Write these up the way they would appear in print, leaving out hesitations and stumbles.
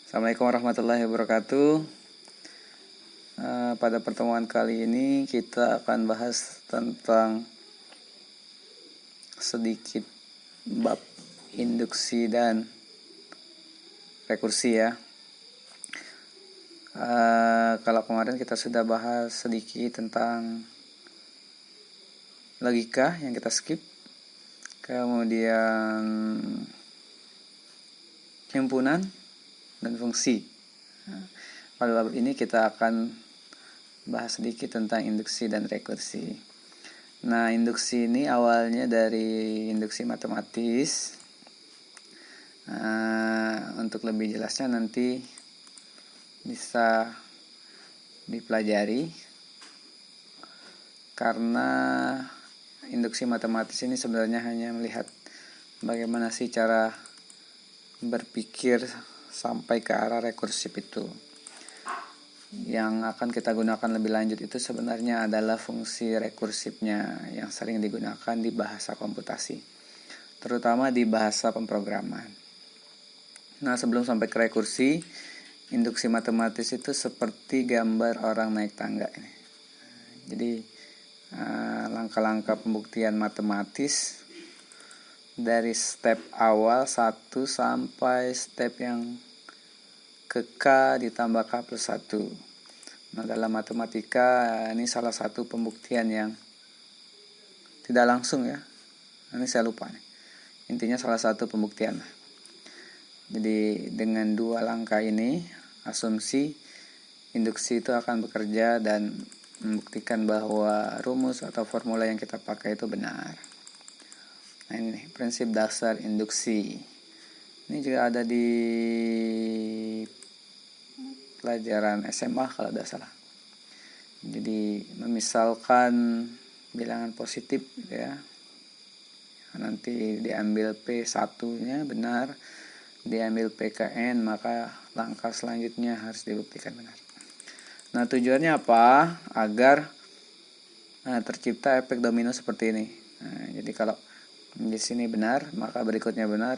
Assalamualaikum warahmatullahi wabarakatuh. Pada pertemuan kali ini kita akan bahas tentang sedikit bab induksi dan rekursi ya. Kalau kemarin kita sudah bahas sedikit tentang logika yang kita skip, kemudian himpunan dan fungsi. Pada bab ini kita akan bahas sedikit tentang induksi dan rekursi. Nah, induksi ini awalnya dari induksi matematis. Untuk lebih jelasnya nanti bisa dipelajari, karena induksi matematis ini sebenarnya hanya melihat bagaimana sih cara berpikir sampai ke arah rekursif itu. Yang akan kita gunakan lebih lanjut itu sebenarnya adalah fungsi rekursifnya yang sering digunakan di bahasa komputasi, terutama di bahasa pemrograman. Nah, sebelum sampai ke rekursi, induksi matematis itu seperti gambar orang naik tangga ini. Jadi langkah-langkah pembuktian matematis dari step awal 1 sampai step yang ke K ditambah K plus 1. Nah, dalam matematika ini salah satu pembuktian yang tidak langsung ya. Ini saya lupa nih. Intinya salah satu pembuktian. Jadi dengan dua langkah ini, asumsi induksi itu akan bekerja dan membuktikan bahwa rumus atau formula yang kita pakai itu benar. Nah, ini prinsip dasar induksi. Ini juga ada di pelajaran SMA kalau tidak salah. Jadi memisalkan bilangan positif gitu ya. Nanti diambil P1-nya benar, diambil PKN, maka langkah selanjutnya harus dibuktikan benar. Nah, tujuannya apa? Agar tercipta efek domino seperti ini. Nah, jadi kalau di sini benar, maka berikutnya benar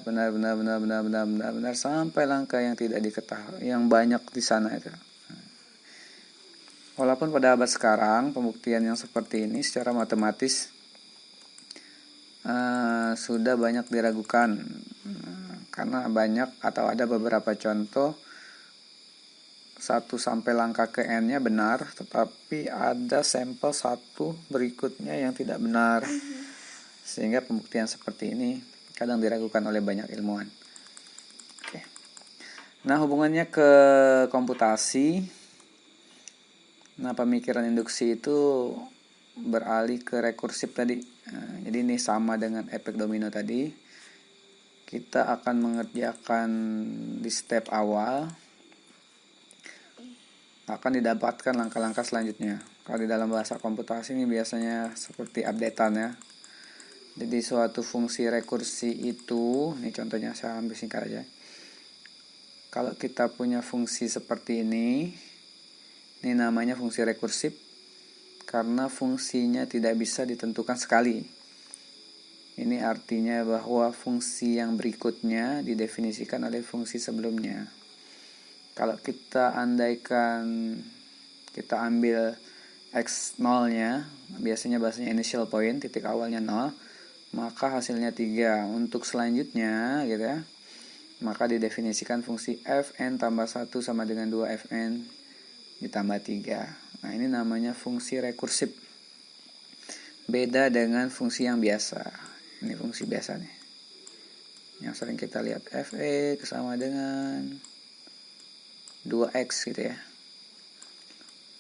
sampai langkah yang tidak diketahui, yang banyak di sana itu. Walaupun pada abad sekarang pembuktian yang seperti ini secara matematis sudah banyak diragukan, karena banyak atau ada beberapa contoh 1 sampai langkah ke n-nya benar, tetapi ada sampel 1 berikutnya yang tidak benar. Sehingga pembuktian seperti ini kadang diragukan oleh banyak ilmuwan. Oke. Nah, hubungannya ke komputasi. Nah, pemikiran induksi itu beralih ke rekursif tadi. Jadi ini sama dengan efek domino tadi. Kita akan mengerjakan di step awal, akan didapatkan langkah-langkah selanjutnya. Kalau di dalam bahasa komputasi ini biasanya seperti updatean ya. Jadi suatu fungsi rekursi itu, ini contohnya saya ambil singkat aja. Kalau kita punya fungsi seperti ini namanya fungsi rekursif, karena fungsinya tidak bisa ditentukan sekali. Ini artinya bahwa fungsi yang berikutnya didefinisikan oleh fungsi sebelumnya. Kalau kita andaikan kita ambil x0-nya, biasanya bahasanya initial point, titik awalnya 0, maka hasilnya 3. Untuk selanjutnya gitu ya, maka didefinisikan fungsi fn tambah 1 sama dengan 2 fn ditambah 3. Nah, ini namanya fungsi rekursif. Beda dengan fungsi yang biasa. Ini fungsi biasa nih, yang sering kita lihat, fx sama dengan 2x gitu ya.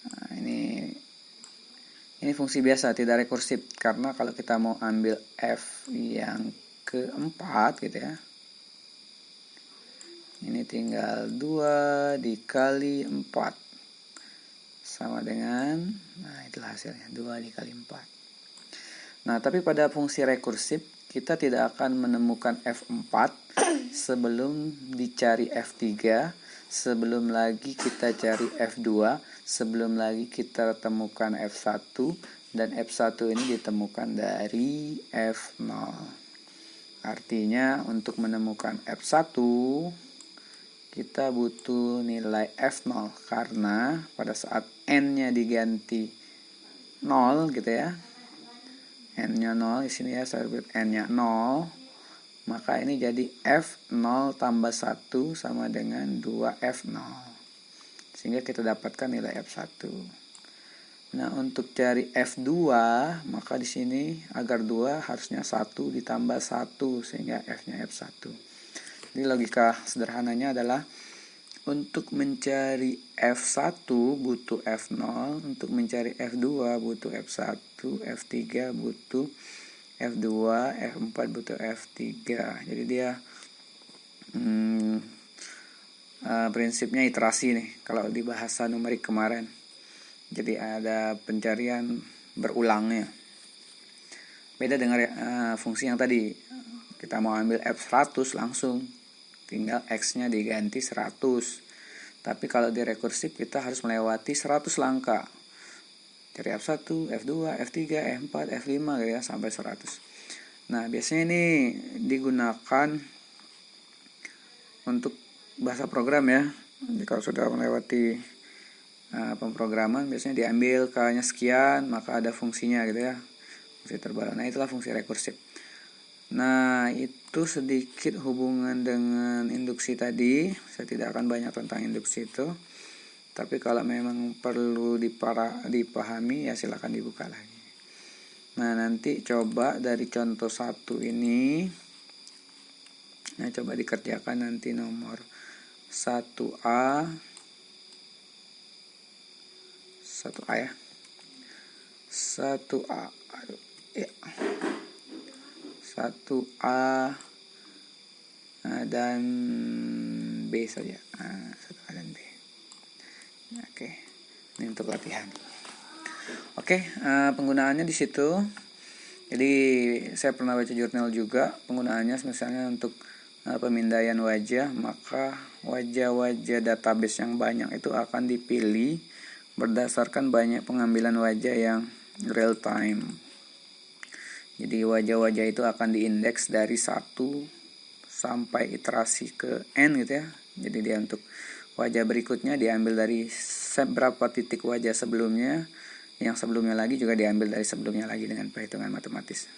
Nah, ini fungsi biasa, tidak rekursif, karena kalau kita mau ambil f yang keempat gitu ya, ini tinggal 2 dikali 4 sama dengan, nah itulah hasilnya, 2 dikali 4. Nah, tapi pada fungsi rekursif kita tidak akan menemukan f4 sebelum dicari f3, sebelum lagi kita cari f2, sebelum lagi kita temukan f1, dan f1 ini ditemukan dari f0. Artinya untuk menemukan f1 kita butuh nilai F0 karena pada saat N-nya diganti 0 gitu ya. N-nya 0 di sini ya, saya buat N-nya 0. Maka ini jadi F0 tambah 1 sama dengan 2F0. Sehingga kita dapatkan nilai F1. Nah, untuk cari F2, maka di sini agar 2 harusnya 1 ditambah 1 sehingga F-nya F1. Jadi logika sederhananya adalah untuk mencari F1 butuh F0, untuk mencari F2 butuh F1, F3 butuh F2, F4 butuh F3. Jadi dia prinsipnya iterasi nih kalau di bahasa numerik kemarin. Jadi ada pencarian berulangnya. Beda dengan fungsi yang tadi. Kita mau ambil F100 langsung, tinggal X-nya diganti 100. Tapi kalau di rekursif kita harus melewati 100 langkah. Dari F1, F2, F3, F4, F5 gitu ya, sampai 100. Nah, biasanya ini digunakan untuk bahasa program ya. Jadi kalau sudah melewati pemrograman biasanya diambil K-nya sekian, maka ada fungsinya gitu ya, fungsi terbaru. Nah, itulah fungsi rekursif. Nah, itu sedikit hubungan dengan induksi tadi. Saya tidak akan banyak tentang induksi itu, tapi kalau memang perlu dipahami ya silakan dibuka lagi. Nah, nanti coba dari contoh 1 ini, nah coba dikerjakan nanti nomor 1A ya. 1A. Aduh, ya. 1A dan B saja. 1A dan B. Oke. Ini untuk latihan. Oke, penggunaannya di situ. Jadi saya pernah baca jurnal juga, penggunaannya misalnya untuk pemindaian wajah, maka wajah-wajah database yang banyak itu akan dipilih berdasarkan banyak pengambilan wajah yang real time. Jadi wajah-wajah itu akan diindeks dari 1 sampai iterasi ke N gitu ya. Jadi dia untuk wajah berikutnya diambil dari beberapa titik wajah sebelumnya, yang sebelumnya lagi juga diambil dari sebelumnya lagi dengan perhitungan matematis.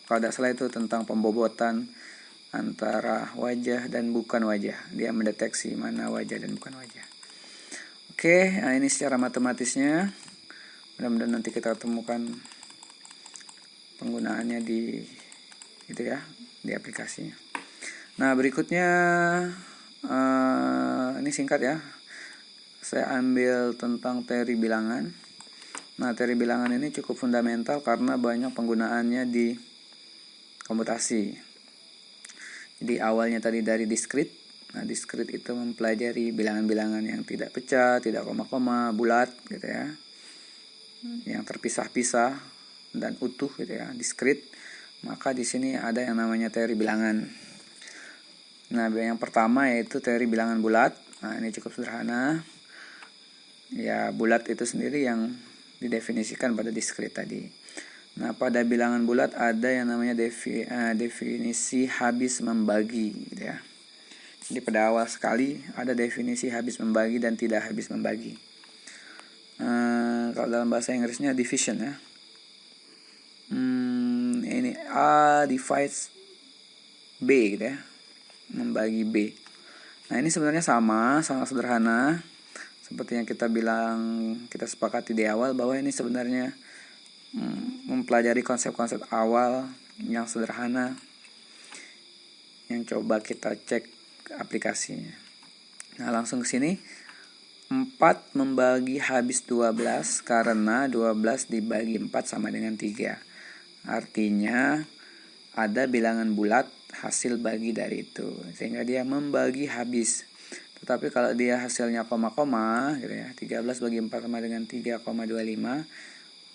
Kalau tidak salah itu tentang pembobotan antara wajah dan bukan wajah. Dia mendeteksi mana wajah dan bukan wajah. Oke, nah ini secara matematisnya. Mudah-mudahan nanti kita temukan penggunaannya di itu ya, di aplikasinya. Nah, berikutnya ini singkat ya. Saya ambil tentang teori bilangan. Nah, teori bilangan ini cukup fundamental karena banyak penggunaannya di komputasi. Jadi awalnya tadi dari discrete. Nah, discrete itu mempelajari bilangan-bilangan yang tidak pecah, tidak koma-koma, bulat gitu ya. Yang terpisah-pisah dan utuh gitu ya, discrete. Maka di sini ada yang namanya teori bilangan. Nah, yang pertama yaitu teori bilangan bulat. Nah, ini cukup sederhana. Ya, bulat itu sendiri yang didefinisikan pada discrete tadi. Nah, pada bilangan bulat ada yang namanya definisi habis membagi gitu ya. Jadi pada awal sekali ada definisi habis membagi dan tidak habis membagi. Kalau dalam bahasa Inggrisnya division ya. Ini A divides B gitu ya, membagi B. Nah, ini sebenarnya sangat sederhana. Seperti yang kita sepakati di awal bahwa ini sebenarnya mempelajari konsep-konsep awal yang sederhana yang coba kita cek aplikasinya. Nah, langsung ke sini. 4 membagi habis 12 karena 12 dibagi 4 sama dengan 3. Artinya ada bilangan bulat hasil bagi dari itu, sehingga dia membagi habis. Tetapi kalau dia hasilnya koma-koma gitu ya, 13 bagi 4 sama dengan 3,25.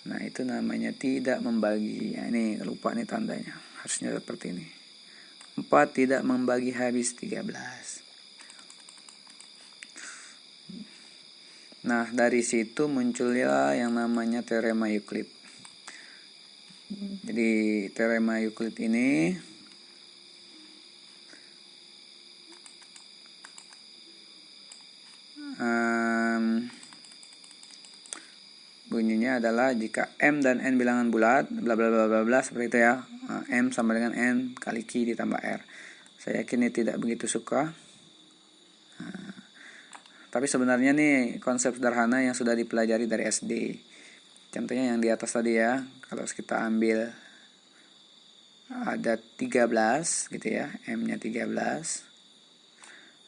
Nah, itu namanya tidak membagi. Nah, ini lupa nih tandanya. Harusnya seperti ini. 4 tidak membagi habis 13. Nah, dari situ munculnya yang namanya teorema Euclid. Jadi teorema Euclid ini bunyinya adalah jika M dan N bilangan bulat, bla bla bla bla bla, seperti itu ya. M sama dengan N kali Q ditambah R. Saya yakin ini tidak begitu suka. Tapi sebenarnya nih konsep sederhana yang sudah dipelajari dari SD. Contohnya yang di atas tadi ya. Kalau kita ambil ada 13 gitu ya, M-nya 13.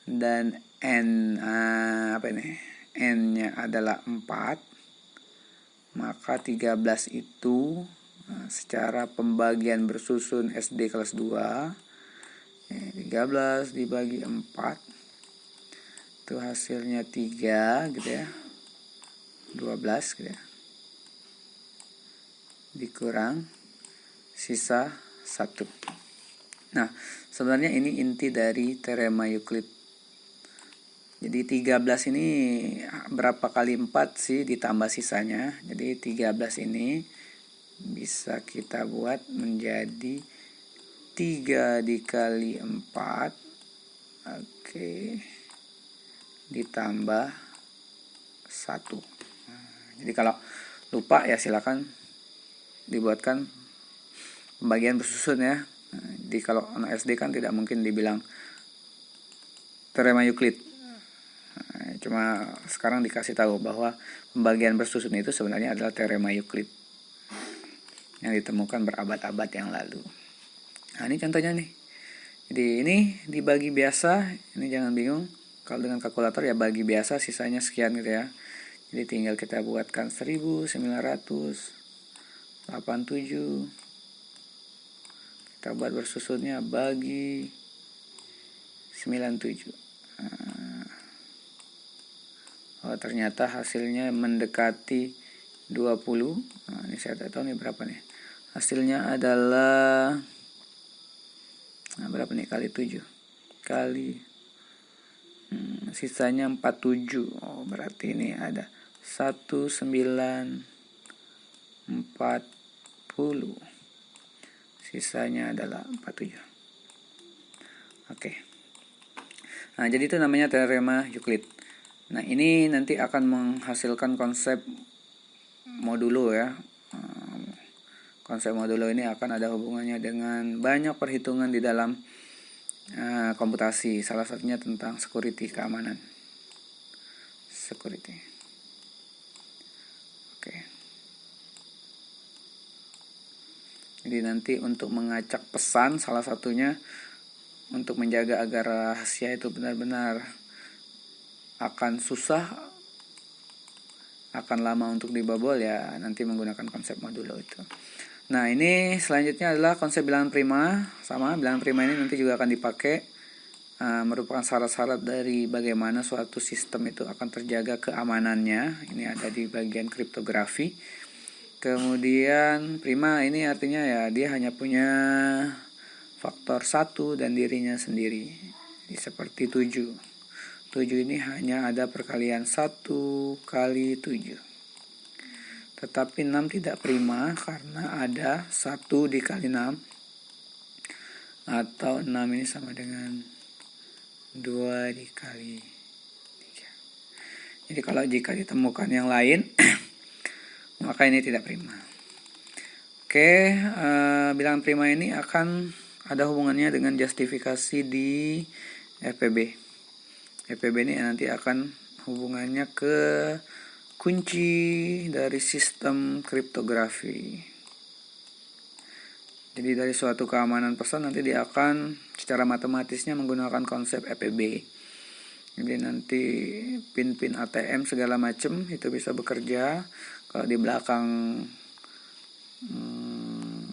Dan N-nya adalah 4. Maka 13 itu secara pembagian bersusun SD kelas 2, 13 dibagi 4 itu hasilnya 3 gitu ya, 12 gitu ya, dikurang sisa 1. Nah, sebenarnya ini inti dari teorema Euclid. Jadi 13 ini berapa kali 4 sih ditambah sisanya. Jadi 13 ini bisa kita buat menjadi 3 dikali 4. Oke. Ditambah 1. Jadi kalau lupa ya silakan dibuatkan pembagian bersusun ya. Jadi kalau anak SD kan tidak mungkin dibilang teorema Euclid. Cuma sekarang dikasih tahu bahwa pembagian bersusun itu sebenarnya adalah teorema Euclid yang ditemukan berabad-abad yang lalu. Nah, ini contohnya nih. Jadi ini dibagi biasa, ini jangan bingung. Kalau dengan kalkulator ya bagi biasa, sisanya sekian gitu ya. Jadi tinggal kita buatkan 1987. Kita buat bersusunnya bagi 97. Oh, ternyata hasilnya mendekati 20. Nah, ini saya tidak tahu nih berapa nih. Hasilnya adalah berapa nih kali 7 kali sisanya 47. Oh, berarti ini ada 1940. Sisanya adalah 47. Oke. Nah, jadi itu namanya teorema Euclid. Nah, ini nanti akan menghasilkan konsep modulo ya. Konsep modulo ini akan ada hubungannya dengan banyak perhitungan di dalam komputasi. Salah satunya tentang security, keamanan. Security. Oke. Jadi nanti untuk mengacak pesan, salah satunya untuk menjaga agar rahasia itu benar-benar akan susah, akan lama untuk dibobol ya, nanti menggunakan konsep modulo itu. Nah, ini selanjutnya adalah konsep bilangan prima. Sama, bilangan prima ini nanti juga akan dipakai merupakan syarat-syarat dari bagaimana suatu sistem itu akan terjaga keamanannya. Ini ada di bagian kriptografi. Kemudian prima ini artinya ya dia hanya punya faktor 1 dan dirinya sendiri. Jadi seperti 7. 7 ini hanya ada perkalian 1 kali 7. Tetapi 6 tidak prima karena ada 1 dikali 6. Atau 6 ini sama dengan 2 dikali 3. Jadi kalau jika ditemukan yang lain, maka ini tidak prima. Oke, bilangan prima ini akan ada hubungannya dengan justifikasi di FPB. FPB ini nanti akan hubungannya ke kunci dari sistem kriptografi. Jadi dari suatu keamanan pesan nanti dia akan secara matematisnya menggunakan konsep FPB. Jadi nanti pin-pin ATM segala macam itu bisa bekerja. Kalau di belakang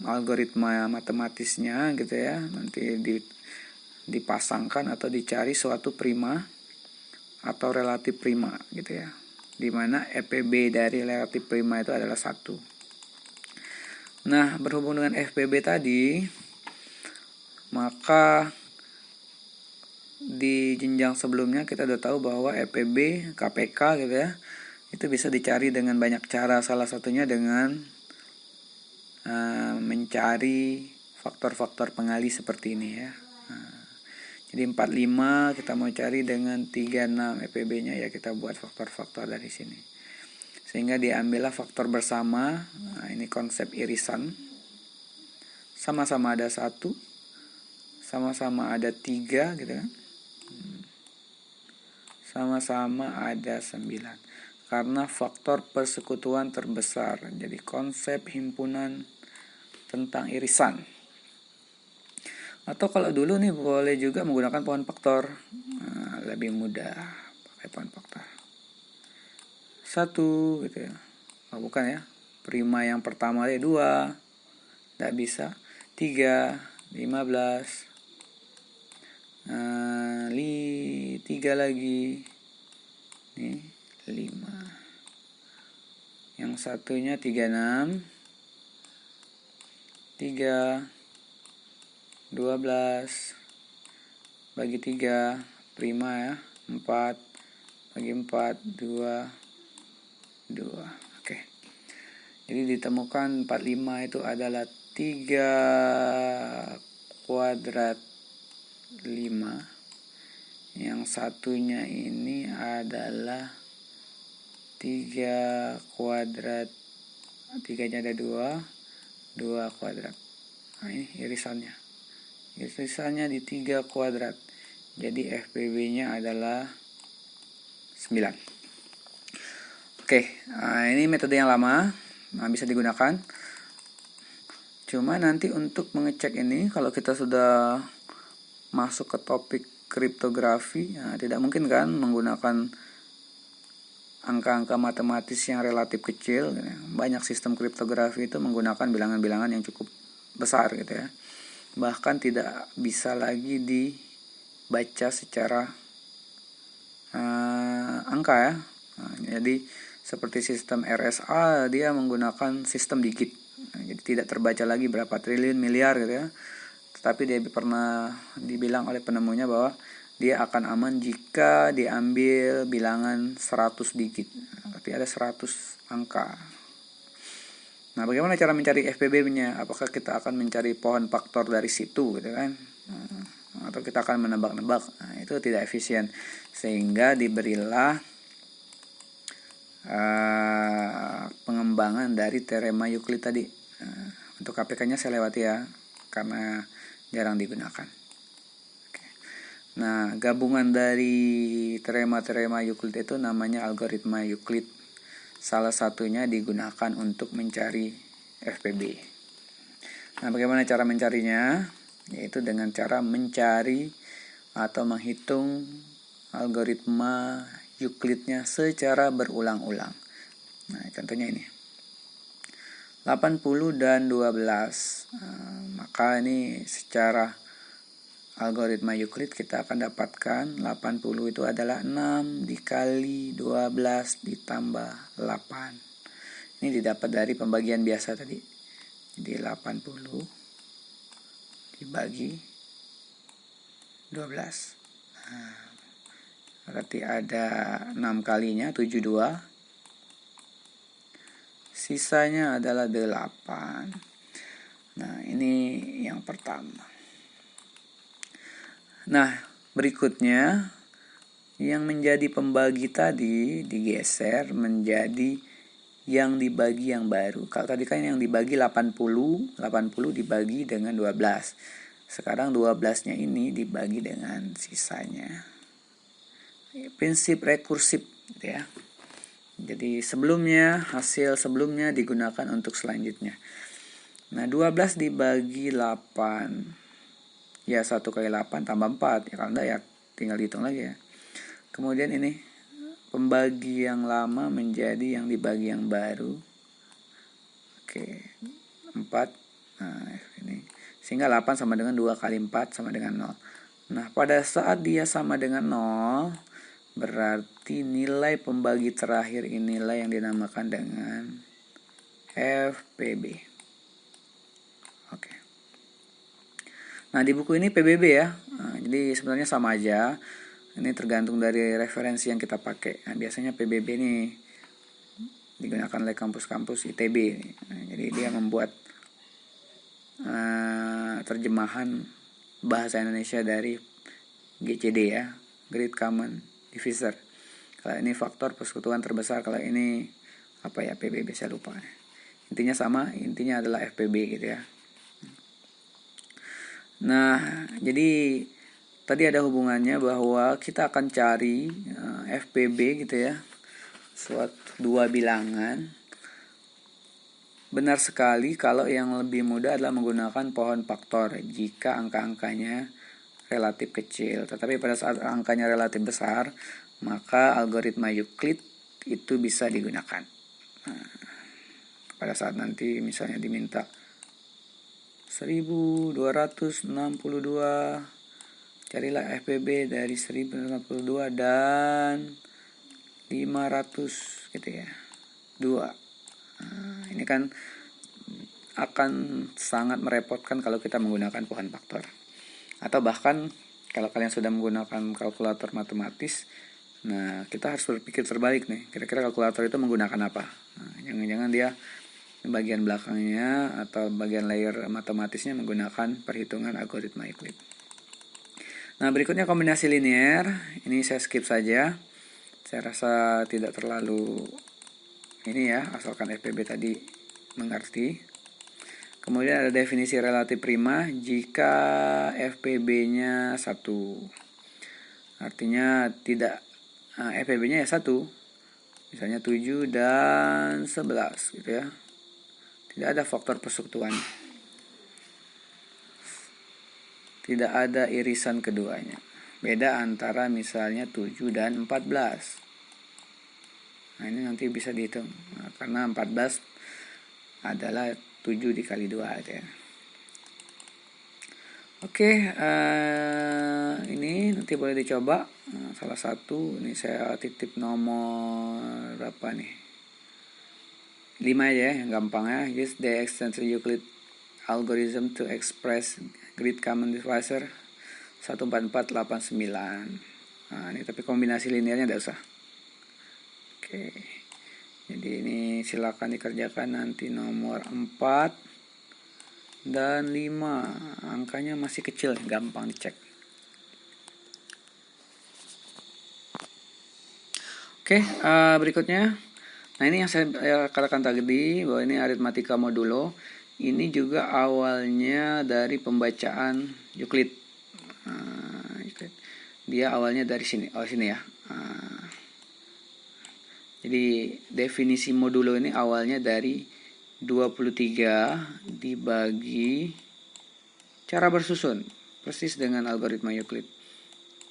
algoritma matematisnya gitu ya, nanti dipasangkan atau dicari suatu prima atau relatif prima gitu ya, dimana FPB dari relatif prima itu adalah 1. Nah, berhubung dengan FPB tadi, maka di jenjang sebelumnya kita udah tahu bahwa FPB, KPK gitu ya, itu bisa dicari dengan banyak cara. Salah satunya dengan mencari faktor-faktor pengali seperti ini ya. Jadi 45 kita mau cari dengan 36 FPB-nya, ya kita buat faktor-faktor dari sini. Sehingga diambillah faktor bersama. Nah, ini konsep irisan. Sama-sama ada 1, sama-sama ada 3 gitu kan. Sama-sama ada 9. Karena faktor persekutuan terbesar. Jadi konsep himpunan tentang irisan. Atau kalau dulu nih boleh juga menggunakan pohon faktor. Nah, lebih mudah pakai pohon faktor. 1 gitu ya. Oh, bukan ya. Prima yang pertama 2. Tidak bisa. 3, 15. 3 lagi. Nih, 5. Yang satunya 36. 3, 12 bagi 3 prima ya, 4 bagi 4 2. Oke. Jadi ditemukan 45 itu adalah 3 kuadrat 5. Yang satunya ini adalah 3 kuadrat, 3-nya ada 2 kuadrat. Nah, ini irisannya. Irisannya di 3 kuadrat. Jadi FPB-nya adalah 9. Oke, ini metode yang lama. Nah, bisa digunakan. Cuma nanti untuk mengecek ini, kalau kita sudah masuk ke topik kriptografi, nah, tidak mungkin kan menggunakan angka-angka matematis yang relatif kecil. Banyak sistem kriptografi itu menggunakan bilangan-bilangan yang cukup besar gitu ya. Bahkan tidak bisa lagi dibaca secara angka ya. Nah, jadi seperti sistem RSA, dia menggunakan sistem digit. Nah, jadi tidak terbaca lagi berapa triliun miliar gitu ya. Tetapi dia pernah dibilang oleh penemunya bahwa dia akan aman jika diambil bilangan 100 digit. Berarti ada 100 angka. Nah, bagaimana cara mencari FPB-nya? Apakah kita akan mencari pohon faktor dari situ gitu kan? Atau kita akan menebak-nebak? Nah, itu tidak efisien. Sehingga diberilah pengembangan dari teorema Euclid tadi. Untuk KPK-nya saya lewati ya, karena jarang digunakan. Nah, gabungan dari teorema-teorema Euclid itu namanya algoritma Euclid. Salah satunya digunakan untuk mencari FPB. Nah, bagaimana cara mencarinya? Yaitu dengan cara mencari atau menghitung algoritma Euclidnya secara berulang-ulang. Nah, contohnya ini. 80 dan 12. Maka ini secara algoritma Euclid kita akan dapatkan 80 itu adalah 6 dikali 12 ditambah 8. Ini didapat dari pembagian biasa tadi. Jadi 80 dibagi 12. Nah, berarti ada 6 kalinya 72. Sisanya adalah 8. Nah, ini yang pertama. Nah, berikutnya yang menjadi pembagi tadi digeser menjadi yang dibagi yang baru. Kalau tadi kan yang dibagi 80 dibagi dengan 12. Sekarang 12-nya ini dibagi dengan sisanya. Prinsip rekursif gitu ya. Jadi hasil sebelumnya digunakan untuk selanjutnya. Nah, 12 dibagi 8. Ya 1 kali 8 tambah 4. Ya kalau enggak ya tinggal dihitung lagi ya. Kemudian ini pembagi yang lama menjadi yang dibagi yang baru. Oke, 4. Nah, ini. Sehingga 8 sama dengan 2 kali 4 sama dengan 0. Nah, pada saat dia sama dengan 0, berarti nilai pembagi terakhir inilah yang dinamakan dengan FPB. Oke. Nah, di buku ini PBB ya. Nah, jadi sebenarnya sama aja. Ini tergantung dari referensi yang kita pakai. Nah, biasanya PBB ini digunakan oleh kampus-kampus ITB. Nah, jadi dia membuat terjemahan bahasa Indonesia dari GCD ya, Great Common Divisor. Kalau ini faktor persekutuan terbesar, kalau ini apa ya, PBB saya lupa. Intinya sama, intinya adalah FPB gitu ya. Nah, jadi tadi ada hubungannya bahwa kita akan cari FPB gitu ya, suatu dua bilangan. Benar sekali kalau yang lebih mudah adalah menggunakan pohon faktor jika angka-angkanya relatif kecil. Tetapi pada saat angkanya relatif besar, maka algoritma Euclid itu bisa digunakan. Nah, pada saat nanti misalnya diminta 1262, carilah FPB dari 1062 dan 500 gitu ya, 2. Nah, ini kan akan sangat merepotkan kalau kita menggunakan pohon faktor. Atau bahkan kalau kalian sudah menggunakan kalkulator matematis, nah kita harus berpikir terbalik nih, kira-kira kalkulator itu menggunakan apa. Nah, jangan-jangan dia bagian belakangnya atau bagian layer matematisnya menggunakan perhitungan algoritma Euclid. Nah, berikutnya kombinasi linear. Ini saya skip saja, saya rasa tidak terlalu ini ya, asalkan FPB tadi mengerti. Kemudian ada definisi relatif prima jika FPB-nya 1. Artinya tidak FPB-nya ya 1. Misalnya 7 dan 11 gitu ya. Tidak ada faktor persekutuan. Tidak ada irisan keduanya. Beda antara misalnya 7 dan 14. Nah, ini nanti bisa dihitung. Nah, karena 14 adalah 7 dikali 2 gitu ya. Oke, ini nanti boleh dicoba. Nah, salah satu, ini saya titip nomor berapa nih? 5 aja ya, yang gampang ya. Use the extended Euclid algorithm to express Great Common Divisor 14489. Nah, ini tapi kombinasi linearnya tidak usah. Oke, jadi ini silakan dikerjakan nanti nomor 4 dan 5. Angkanya masih kecil, gampang dicek. Oke, berikutnya. Nah, ini yang saya katakan tadi, bahwa ini aritmatika modulo. Ini juga awalnya dari pembacaan Euclid. Dia awalnya dari sini, sini ya. Jadi definisi modulo ini awalnya dari 23 dibagi cara bersusun, persis dengan algoritma Euclid.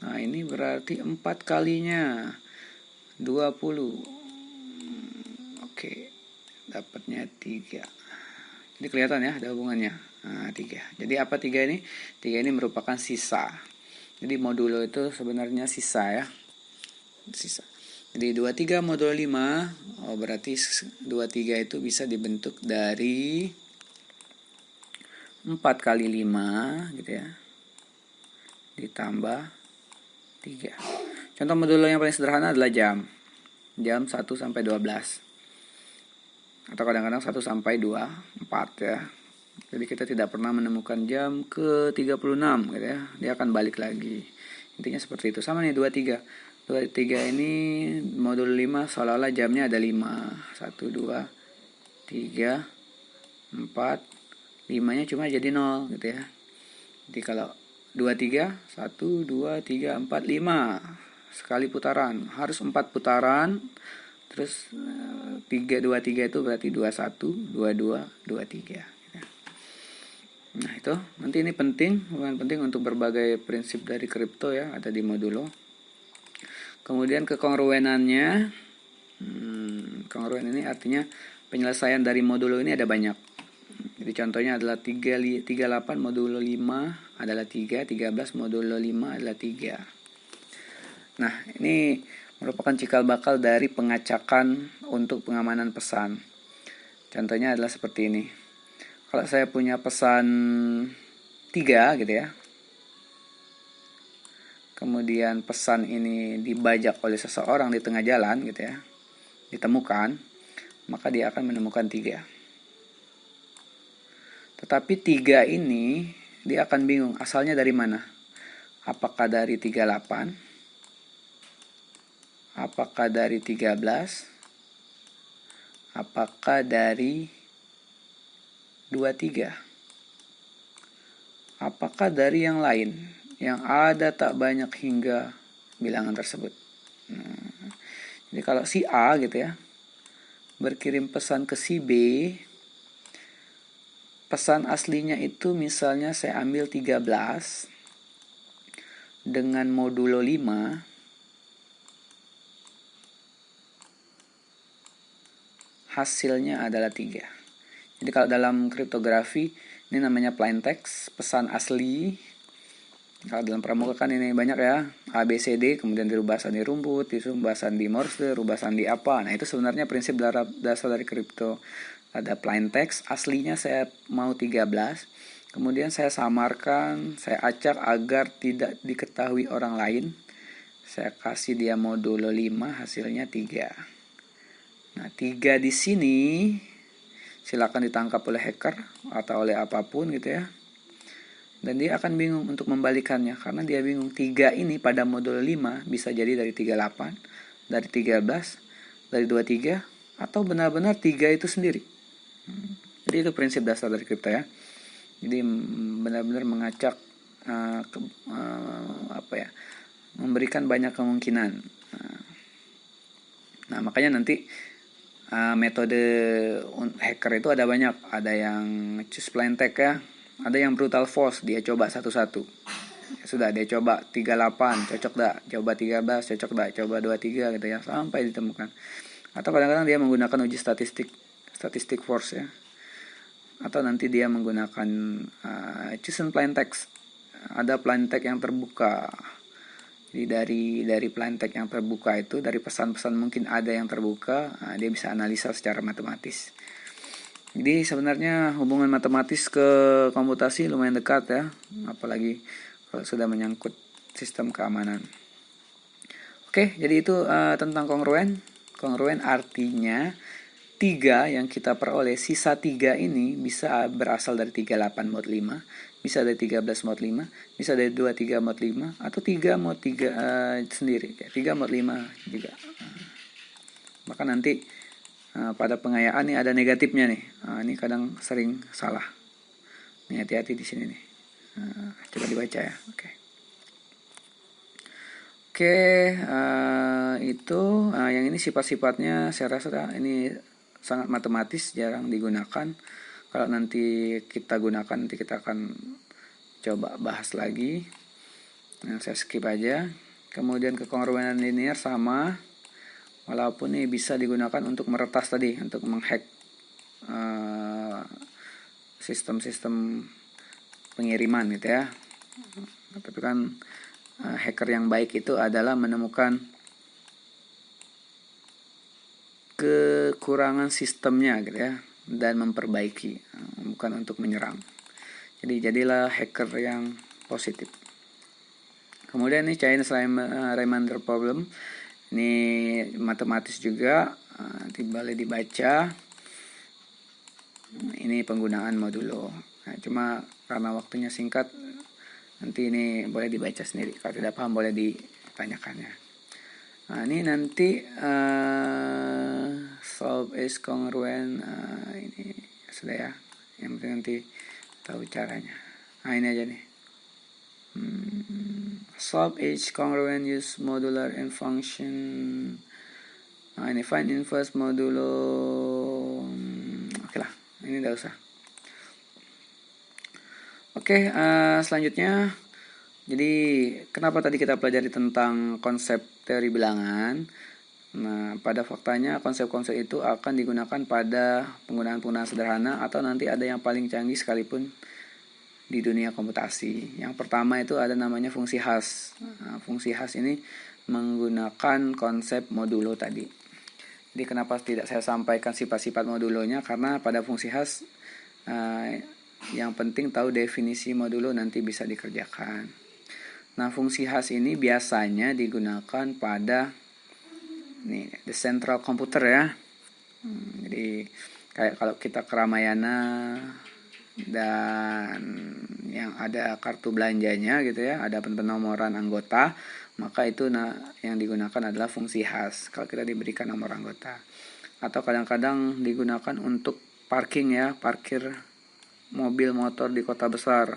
Nah, ini berarti 4 kalinya 20. Oke, dapatnya 3. Jadi kelihatan ya ada hubungannya. Nah, 3. Jadi apa 3 ini? 3 ini merupakan sisa. Jadi modulo itu sebenarnya sisa ya. Sisa. Jadi 23 modulo 5, berarti 23 itu bisa dibentuk dari 4 kali 5 gitu ya, ditambah 3. Contoh modulo yang paling sederhana adalah jam 1 sampai 12. Atau kadang-kadang 1 sampai 24 ya. Jadi kita tidak pernah menemukan jam ke 36 gitu ya. Dia akan balik lagi. Intinya seperti itu. Sama nih 23. 23 ini modul 5 seolah-olah jamnya ada 5. 1, 2, 3, 4. 5-nya cuma jadi 0 gitu ya. Jadi kalau 23, 1, 2, 3, 4, 5. Sekali putaran. Harus 4 putaran. Terus 3, 2, 3 itu berarti 21, 22, 23. Nah, itu nanti ini penting untuk berbagai prinsip dari kripto ya, ada di modulo. Kemudian kekongruenannya, kongruen ini artinya penyelesaian dari modulo ini ada banyak. Jadi contohnya adalah 38 modulo 5 adalah 3, 13 modulo 5 adalah 3. Nah, ini merupakan cikal bakal dari pengacakan untuk pengamanan pesan. Contohnya adalah seperti ini. Kalau saya punya pesan 3 gitu ya, kemudian pesan ini dibajak oleh seseorang di tengah jalan gitu ya, ditemukan, maka dia akan menemukan 3. Tetapi 3 ini dia akan bingung asalnya dari mana. Apakah dari 38? Apakah dari 13? Apakah dari 23? Apakah dari yang lain yang ada tak banyak hingga bilangan tersebut? Jadi kalau si A gitu ya, berkirim pesan ke si B, pesan aslinya itu misalnya saya ambil 13 dengan modulo 5, hasilnya adalah 3. Jadi kalau dalam kriptografi ini namanya plain text, pesan asli. Kalau dalam pramuka kan ini banyak ya, A, B, C, D, kemudian dirubah sandi rumput, dirubah sandi Morse, dirubah sandi apa. Nah itu sebenarnya prinsip dasar dari kripto. Ada plain text, aslinya saya mau 13, kemudian saya samarkan, saya acak agar tidak diketahui orang lain. Saya kasih dia modulo 5, hasilnya 3. Nah, 3 di sini silakan ditangkap oleh hacker atau oleh apapun gitu ya. Dan dia akan bingung untuk membalikannya karena dia bingung 3 ini pada modul 5 bisa jadi dari 38, dari 13, dari 23 atau benar-benar 3 itu sendiri. Jadi itu prinsip dasar dari kripto ya. Jadi benar-benar mengacak memberikan banyak kemungkinan. Nah, makanya nanti metode hacker itu ada banyak. Ada yang choose plain text ya, ada yang brutal force, dia coba satu-satu. Ya sudah, dia coba 38, cocok dah, coba 13, cocok dah, coba 23 gitu ya, sampai ditemukan. Atau kadang-kadang dia menggunakan uji statistik force ya. Atau nanti dia menggunakan choose plain text. Ada plain text yang terbuka. Jadi dari plain text yang terbuka itu, dari pesan-pesan mungkin ada yang terbuka, dia bisa analisa secara matematis. Jadi sebenarnya hubungan matematis ke komputasi lumayan dekat ya, apalagi kalau sudah menyangkut sistem keamanan. Oke, jadi itu tentang kongruen. Kongruen artinya 3 yang kita peroleh, sisa 3 ini bisa berasal dari 38 mod 5, bisa dari 13 mod 5, bisa dari 23 mod 5, atau 3 mod 3 sendiri, 3 mod 5 juga. Maka nanti pada pengayaan nih ada negatifnya nih. Ini kadang sering salah. Nih hati-hati di sini nih. Coba dibaca ya. Oke, itu yang ini sifat-sifatnya saya rasa ini sangat matematis, jarang digunakan. Kalau nanti kita gunakan, nanti kita akan coba bahas lagi. Nah, saya skip aja. Kemudian kekongruenan linear sama, walaupun ini bisa digunakan untuk meretas tadi, untuk menghack sistem-sistem pengiriman gitu ya. Tapi kan hacker yang baik itu adalah menemukan kekurangan sistemnya gitu ya, dan memperbaiki, bukan untuk menyerang. Jadi jadilah hacker yang positif. Kemudian ini Chinese remainder problem, ini matematis juga, nanti boleh dibaca. Ini penggunaan modulo. Nah, cuma karena waktunya singkat, nanti ini boleh dibaca sendiri. Kalau tidak paham boleh ditanyakannya. Nah, ini nanti solve is congruent, ini sudah ya. Yang penting nanti tahu caranya. Nah, ini aja nih. Solve is congruent, use modular and function. Nah, ini find inverse modulo. Oke lah, ini udah usah. Oke, selanjutnya. Jadi kenapa tadi kita pelajari tentang konsep teori bilangan? Nah, pada faktanya konsep-konsep itu akan digunakan pada penggunaan-penggunaan sederhana atau nanti ada yang paling canggih sekalipun di dunia komputasi. Yang pertama itu ada namanya fungsi khas. Nah, fungsi khas ini menggunakan konsep modulo tadi. Jadi kenapa tidak saya sampaikan sifat-sifat modulonya? Karena pada fungsi khas yang penting tahu definisi modulo nanti bisa dikerjakan. Nah, fungsi khas ini biasanya digunakan pada the central computer ya. Jadi kayak kalau kita ke Ramayana, dan yang ada kartu belanjanya gitu ya, ada penomoran anggota, maka itu yang digunakan adalah fungsi khas kalau kita diberikan nomor anggota. Atau kadang-kadang digunakan untuk parking ya, parkir mobil motor di kota besar,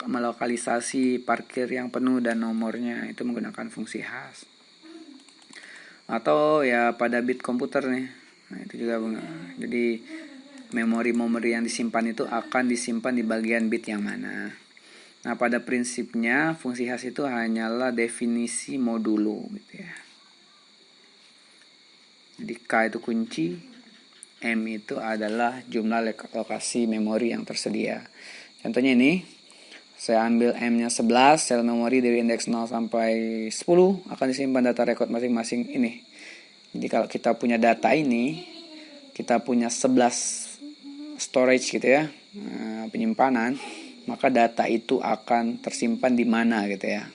melokalisasi parkir yang penuh dan nomornya itu menggunakan fungsi khas. Atau ya pada bit komputer nih, nah itu juga jadi memori-memori yang disimpan itu akan disimpan di bagian bit yang mana. Nah pada prinsipnya fungsi khas itu hanyalah definisi modulo gitu ya. Jadi K itu kunci, M itu adalah jumlah lokasi memori yang tersedia. Contohnya ini, saya ambil M-nya 11, sel memori dari indeks 0 sampai 10 akan disimpan data record masing-masing ini. Jadi kalau kita punya data ini, kita punya 11 storage gitu ya, penyimpanan, maka data itu akan tersimpan di mana gitu ya.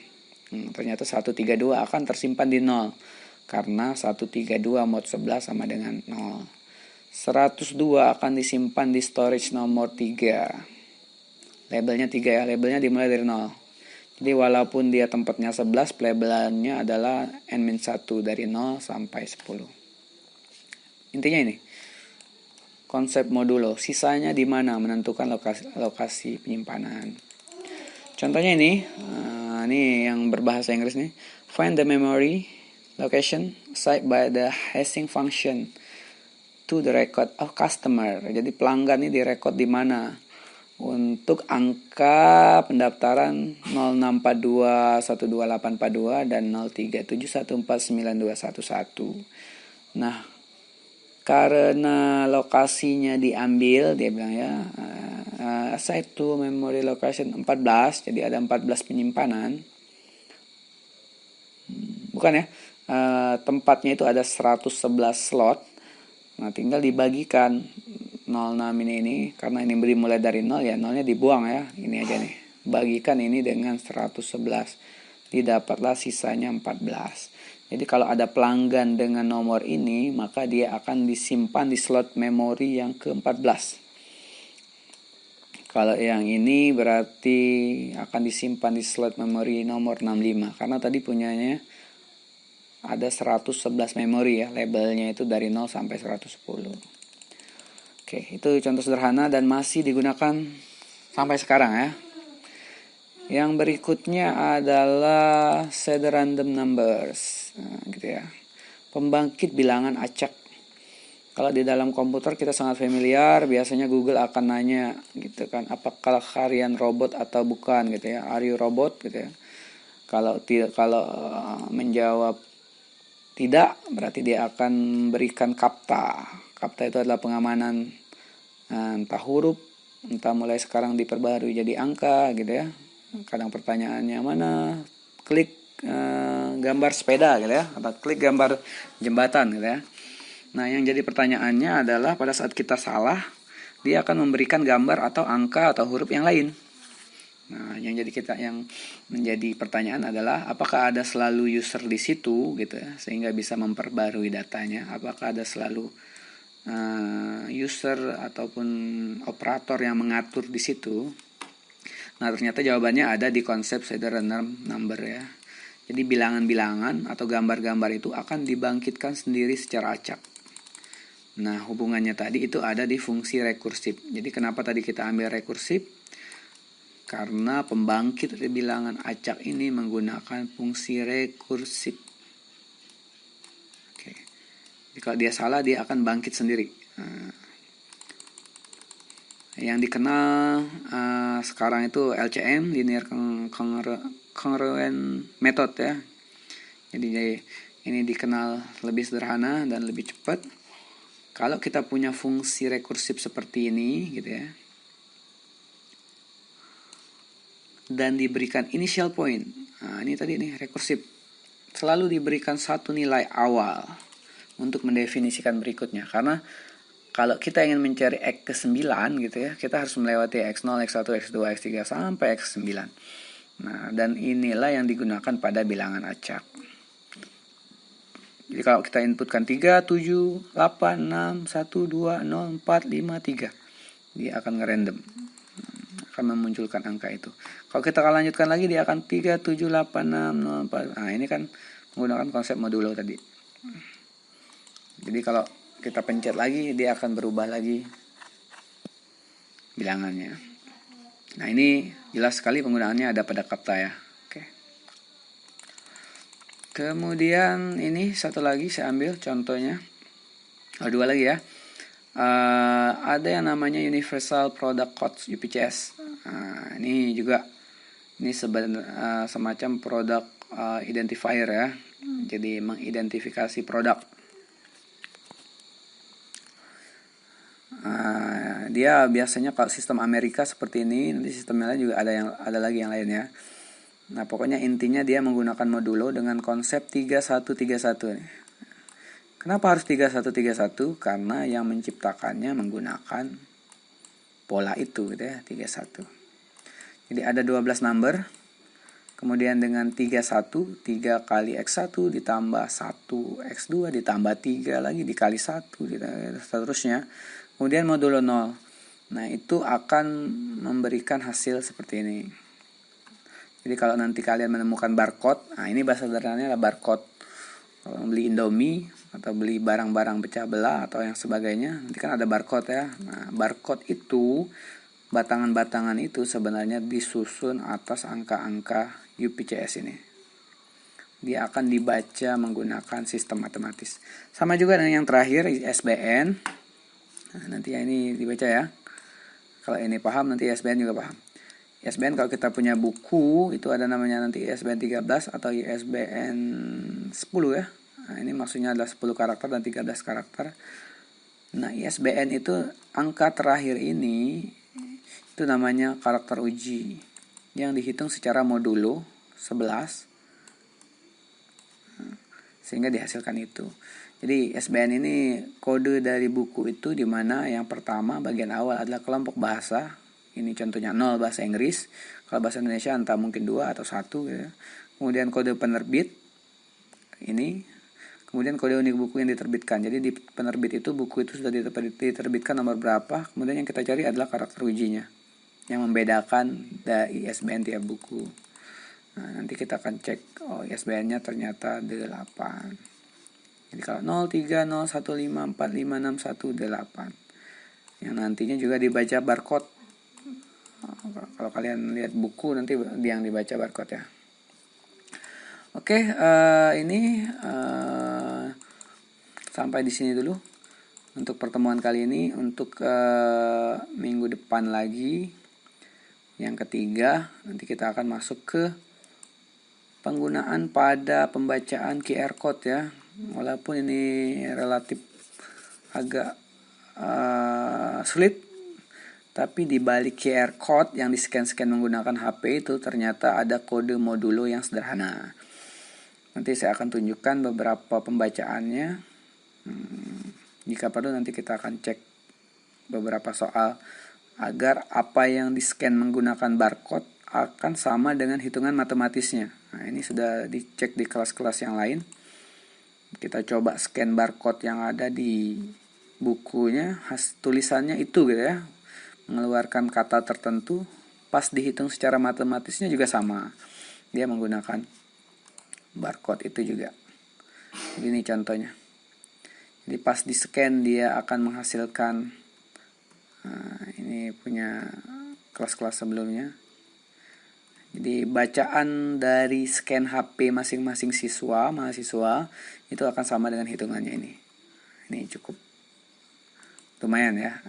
Ternyata 132 akan tersimpan di 0, karena 132 mod 11 sama dengan 0. 102 akan disimpan di storage nomor 3. Labelnya 3 ya, labelnya dimulai dari 0. Jadi walaupun dia tempatnya 11, labelannya adalah N-1 dari 0 sampai 10. Intinya ini, konsep modulo, sisanya di mana menentukan lokasi penyimpanan. Contohnya ini yang berbahasa Inggris nih. Find the memory location assigned by the hashing function to the record of customer. Jadi pelanggan ini direkod di mana untuk angka pendaftaran 0642128842 dan 0371492211. Nah, karena lokasinya diambil, dia bilang ya, assign to memory location 14, jadi ada 14 penyimpanan. Bukan ya, tempatnya itu ada 111 slot. Nah, tinggal dibagikan 06 ini karena ini dimulai dari 0 ya, 0-nya dibuang ya. Ini aja nih. Bagikan ini dengan 111. Didapatlah sisanya 14. Jadi kalau ada pelanggan dengan nomor ini, maka dia akan disimpan di slot memori yang ke-14. Kalau yang ini berarti akan disimpan di slot memori nomor 65 karena tadi punyanya ada 111 memori ya, labelnya itu dari 0 sampai 110. Oke, itu contoh sederhana dan masih digunakan sampai sekarang ya. Yang berikutnya adalah set random numbers, gitu ya. Pembangkit bilangan acak. Kalau di dalam komputer kita sangat familiar, biasanya Google akan nanya gitu kan, apakah kalian robot atau bukan gitu ya, are you robot gitu ya. Kalau menjawab tidak, berarti dia akan berikan kapta. Kapta itu adalah pengamanan entah huruf, entah mulai sekarang diperbarui jadi angka gitu ya. Kadang pertanyaannya mana, klik gambar sepeda gitu ya, atau klik gambar jembatan gitu ya. Nah yang jadi pertanyaannya adalah pada saat kita salah, dia akan memberikan gambar atau angka atau huruf yang lain. Nah, yang menjadi pertanyaan adalah apakah ada selalu user di situ gitu ya, sehingga bisa memperbarui datanya. Apakah ada selalu user ataupun operator yang mengatur di situ? Nah, ternyata jawabannya ada di konsep set random number ya. Jadi bilangan-bilangan atau gambar-gambar itu akan dibangkitkan sendiri secara acak. Nah, hubungannya tadi itu ada di fungsi rekursif. Jadi kenapa tadi kita ambil rekursif? Karena pembangkit bilangan acak ini menggunakan fungsi rekursif. Oke. Jadi kalau dia salah, dia akan bangkit sendiri. Yang dikenal sekarang itu LCM, linear congruent method ya. Jadi ini dikenal lebih sederhana dan lebih cepat. Kalau kita punya fungsi rekursif seperti ini gitu ya, dan diberikan initial point. Nah, ini tadi nih rekursif. Selalu diberikan satu nilai awal untuk mendefinisikan berikutnya. Karena kalau kita ingin mencari X ke 9 gitu ya, kita harus melewati X0, X1, X2, X3 sampai X9. Nah, dan inilah yang digunakan pada bilangan acak. Jadi kalau kita inputkan 3, 7, 8, 6, 1, 2, 0, 4, 5, 3. dia akan ngerandom, akan memunculkan angka itu. Kalau kita akan lanjutkan lagi, dia akan 378604. Nah, ini kan menggunakan konsep modulo tadi. Jadi kalau kita pencet lagi, dia akan berubah lagi bilangannya. Nah, ini jelas sekali penggunaannya ada pada Kapta ya. Oke. Kemudian ini satu lagi saya ambil contohnya. Dua lagi ya. Ada yang namanya Universal Product Code UPCS. Ini juga semacam produk identifier ya. Jadi mengidentifikasi produk. Dia biasanya kalau sistem Amerika seperti ini, nanti sistemnya lain juga ada lagi yang lainnya. Nah, pokoknya intinya dia menggunakan modulo dengan konsep 3131 nih. Kenapa harus 3131? Karena yang menciptakannya menggunakan pola itu gitu ya, 31. Jadi ada 12 number. Kemudian dengan 31, 3 kali X1 ditambah 1 X2 ditambah 3 lagi dikali 1 seterusnya. Kemudian modulo 0. Nah, itu akan memberikan hasil seperti ini. Jadi kalau nanti kalian menemukan barcode, nah ini bahasa sederhananya adalah barcode. Kalau beli Indomie atau beli barang-barang pecah belah atau yang sebagainya, nanti kan ada barcode ya. Nah, barcode itu, batangan-batangan itu sebenarnya disusun atas angka-angka UPCS ini. Dia akan dibaca menggunakan sistem matematis. Sama juga dengan yang terakhir, ISBN. Nah, nanti ini dibaca ya. Kalau ini paham, nanti ISBN juga paham. ISBN kalau kita punya buku, itu ada namanya nanti ISBN 13 atau ISBN 10 ya. Nah, ini maksudnya adalah 10 karakter dan 13 karakter. Nah, ISBN itu angka terakhir ini, itu namanya karakter uji. Yang dihitung secara modulo 11. Sehingga dihasilkan itu. Jadi ISBN ini kode dari buku itu, di mana yang pertama bagian awal adalah kelompok bahasa. Ini contohnya 0 bahasa Inggris. Kalau bahasa Indonesia entah mungkin 2 atau 1 gitu ya. Kemudian kode penerbit ini. Kemudian kode unik buku yang diterbitkan. Jadi di penerbit itu buku itu sudah diterbitkan nomor berapa. Kemudian yang kita cari adalah karakter ujinya, yang membedakan dari ISBN tiap buku. Nah, nanti kita akan cek, ISBN-nya ternyata 8. Jadi kalau 0301545618, yang nantinya juga dibaca barcode. Kalau kalian lihat buku nanti yang dibaca barcode ya. Oke, ini sampai di sini dulu untuk pertemuan kali ini. Untuk minggu depan lagi, yang ketiga, nanti kita akan masuk ke penggunaan pada pembacaan QR code ya. Walaupun ini relatif agak sulit, tapi di balik QR code yang di-scan menggunakan HP itu ternyata ada kode modulo yang sederhana. Nanti saya akan tunjukkan beberapa pembacaannya. Jika perlu nanti kita akan cek beberapa soal agar apa yang di-scan menggunakan barcode akan sama dengan hitungan matematisnya. Nah, ini sudah dicek di kelas-kelas yang lain. Kita coba scan barcode yang ada di bukunya, tulisannya itu gitu ya, mengeluarkan kata tertentu, pas dihitung secara matematisnya juga sama. Dia menggunakan barcode itu juga. Ini contohnya. Jadi pas di scan dia akan menghasilkan, ini punya kelas-kelas sebelumnya. Jadi bacaan dari scan HP masing-masing mahasiswa itu akan sama dengan hitungannya ini. Ini cukup lumayan ya.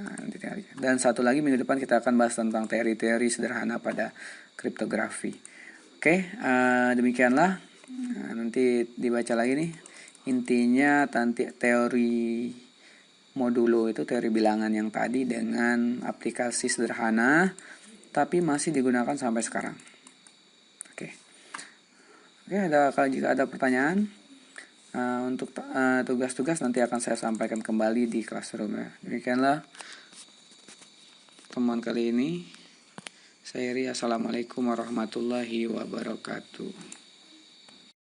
Dan satu lagi minggu depan kita akan bahas tentang teori-teori sederhana pada kriptografi. Oke, demikianlah. Nanti dibaca lagi nih. Intinya nanti teori modulo itu teori bilangan yang tadi dengan aplikasi sederhana, tapi masih digunakan sampai sekarang. Oke, kalau jika ada pertanyaan, untuk tugas-tugas nanti akan saya sampaikan kembali di classroom ya. Demikianlah temuan kali ini. Saya Ria, assalamualaikum warahmatullahi wabarakatuh.